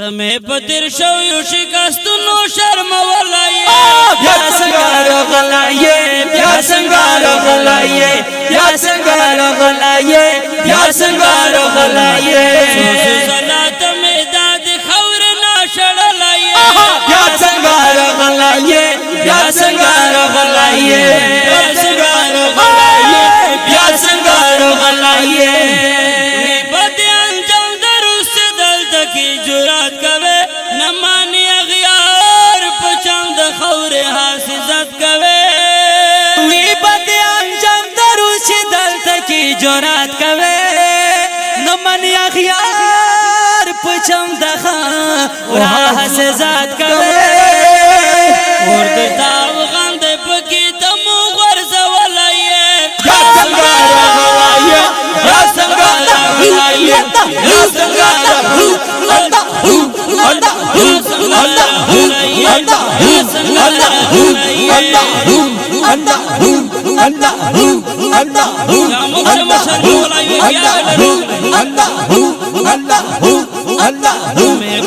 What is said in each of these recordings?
تمہیں پتر show you شکستنو شرم ولائے بیا سنگار غلائے بیا سنگار غلائے بیا سنگار غلائے بیا سنگار غلائے صلات میں داد خور ناشڑ لائے بیا سنگار غلائے بیا سنگار غلائے بیا سنگار غلائے بیا سنگار غلائے بد انجام درست دل تکی جرات کوے نمانی اغیار پچند خور حاسزت کوے وی بد انجام درست دل تکی جرات کوے نمانی اغیار پچند خور حاسزت کوے ورد تاو غند پکی تمو غرز ولائے یا سنگار غلائے یا سنگار غلائے یا سنگار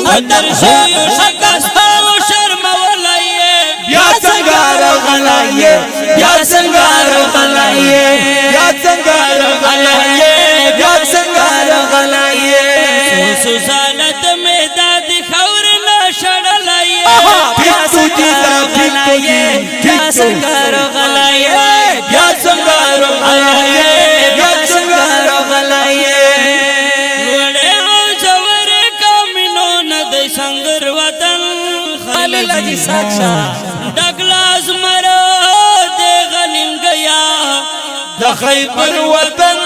پتر شیو شکستا و شرم ولائے یا سنگار غلائے یا سنگار غلائے یا سنگار غلائے یا سنگار غلائے سوسالت میں داد خور ناشڑ لائے یا سنگار غلائے یا سنگار غلائے یا سنگار غلائے یا سنگار غلائے وڑے او جور کامنو ند سنگر وطن خلیل جی ساکشا ڈگلاس مرو دے غلیم گیا خیبر وطن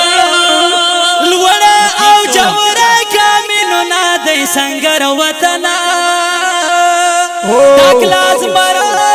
لوڑا او جورا کامنو نادی سنگر وطن ڈگلاس مرو